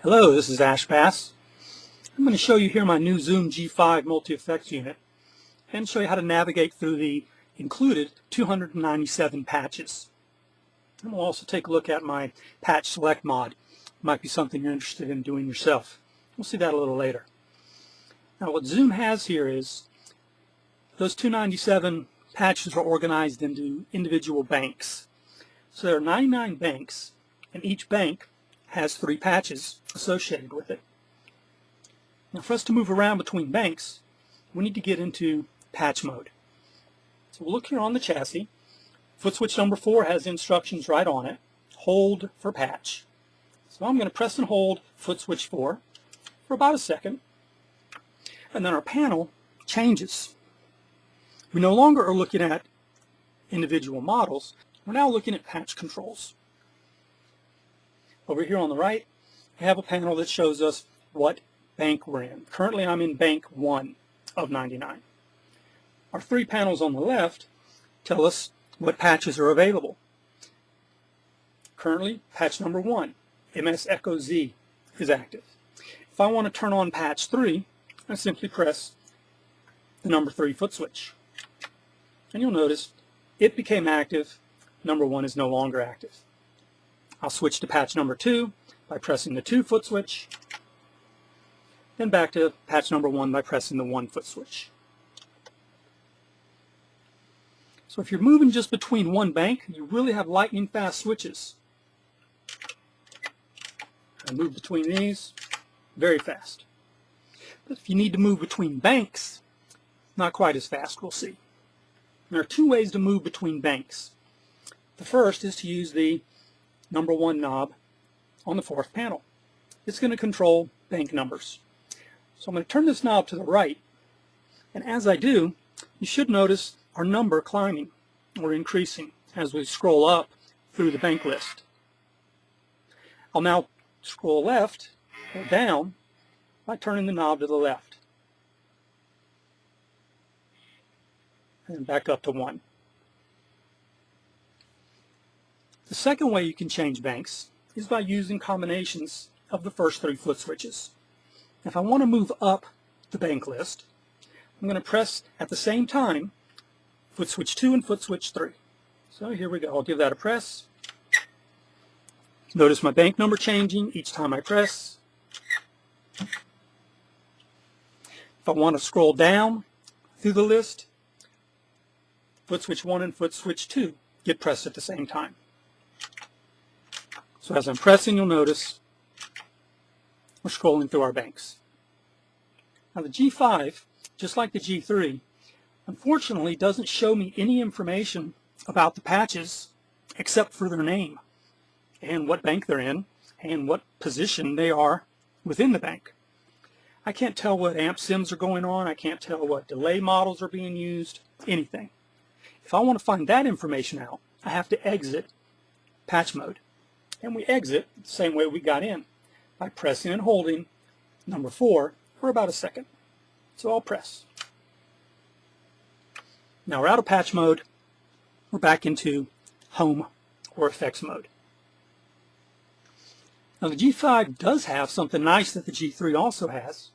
Hello, this is ashbass. I'm going to show you here my new Zoom G5 multi-effects unit and show you how to navigate through the included 297 patches. And we'll also take a look at my patch select mod. It might be something you're interested in doing yourself. We'll see that a little later. Now what Zoom has here is those 297 patches are organized into individual banks. So there are 99 banks, and each bank has 3 patches associated with it. Now for us to move around between banks, we need to get into patch mode. So we'll look here on the chassis. Foot switch number 4 has instructions right on it. Hold for patch. So I'm going to press and hold foot switch 4 for about a second, and then our panel changes. We no longer are looking at individual models. We're now looking at patch controls. Over here on the right, we have a panel that shows us what bank we're in. Currently I'm in bank 1 of 99. Our 3 panels on the left tell us what patches are available. Currently, patch number 1, MS Echo Z, is active. If I want to turn on patch 3, I simply press the number 3 foot switch. And you'll notice it became active. Number 1 is no longer active. I'll switch to patch number 2 by pressing the 2 foot switch, then back to patch number 1 by pressing the 1 foot switch. So if you're moving just between one bank, you really have lightning fast switches. I move between these very fast. But if you need to move between banks, not quite as fast, we'll see. There are 2 ways to move between banks. The first is to use the number 1 knob on the 4th panel. It's going to control bank numbers. So I'm going to turn this knob to the right, and as I do, you should notice our number climbing or increasing as we scroll up through the bank list. I'll now scroll left or down by turning the knob to the left and back up to 1. The second way you can change banks is by using combinations of the first 3 foot switches. If I want to move up the bank list, I'm going to press at the same time foot switch 2 and foot switch 3. So here we go. I'll give that a press. Notice my bank number changing each time I press. If I want to scroll down through the list, foot switch 1 and foot switch 2 get pressed at the same time. So as I'm pressing, you'll notice we're scrolling through our banks. Now the G5, just like the G3, unfortunately doesn't show me any information about the patches except for their name and what bank they're in and what position they are within the bank. I can't tell what amp sims are going on. I can't tell what delay models are being used, anything. If I want to find that information out, I have to exit patch mode. And we exit the same way we got in, by pressing and holding number 4 for about a second. So I'll press. Now we're out of patch mode. We're back into home or effects mode. Now the G5 does have something nice that the G3 also has,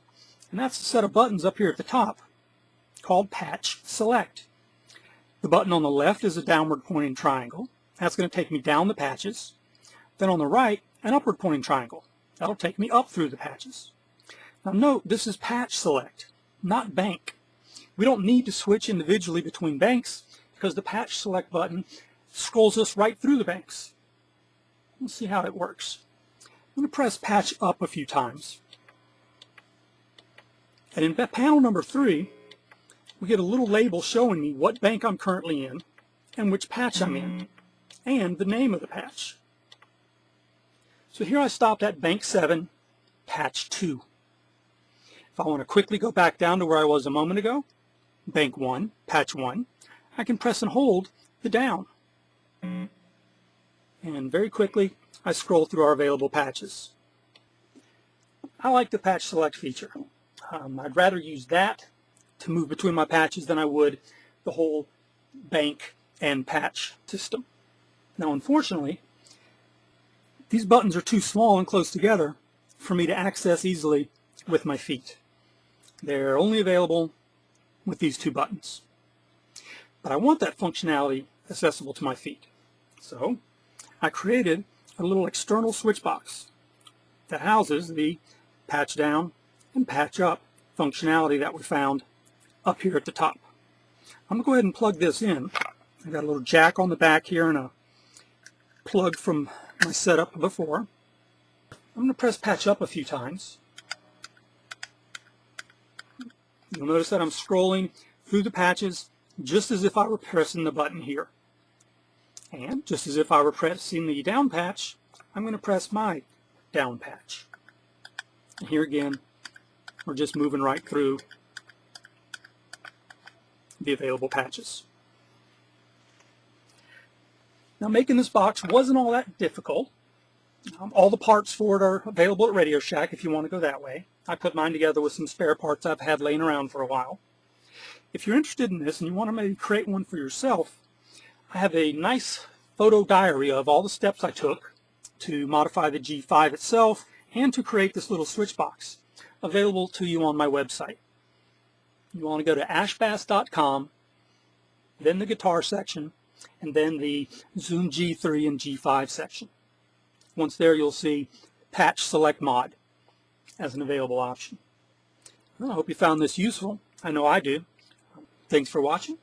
and that's a set of buttons up here at the top called Patch Select. The button on the left is a downward pointing triangle. That's going to take me down the patches. Then on the right, an upward pointing triangle. That'll take me up through the patches. Now note, this is patch select, not bank. We don't need to switch individually between banks because the patch select button scrolls us right through the banks. Let's see how it works. I'm going to press patch up a few times. And in panel number 3, we get a little label showing me what bank I'm currently in and which patch I'm in and the name of the patch. So here I stopped at bank 7, patch 2. If I want to quickly go back down to where I was a moment ago, bank 1, patch 1, I can press and hold the down. And very quickly I scroll through our available patches. I like the patch select feature. I'd rather use that to move between my patches than I would the whole bank and patch system. Now unfortunately, these buttons are too small and close together for me to access easily with my feet. They're only available with these two buttons. But I want that functionality accessible to my feet. So I created a little external switch box that houses the patch down and patch up functionality that we found up here at the top. I'm going to go ahead and plug this in. I've got a little jack on the back here and a plug from my setup before. I'm going to press patch up a few times. You'll notice that I'm scrolling through the patches just as if I were pressing the button here. And just as if I were pressing the down patch, I'm going to press my down patch. And here again, we're just moving right through the available patches. Now, making this box wasn't all that difficult. All the parts for it are available at Radio Shack if you want to go that way. I put mine together with some spare parts I've had laying around for a while. If you're interested in this and you want to maybe create one for yourself, I have a nice photo diary of all the steps I took to modify the G5 itself and to create this little switch box available to you on my website. You want to go to ashbass.com, then the guitar section, and then the Zoom G3 and G5 section. Once there, you'll see Patch Select Mod as an available option. Well, I hope you found this useful. I know I do. Thanks for watching.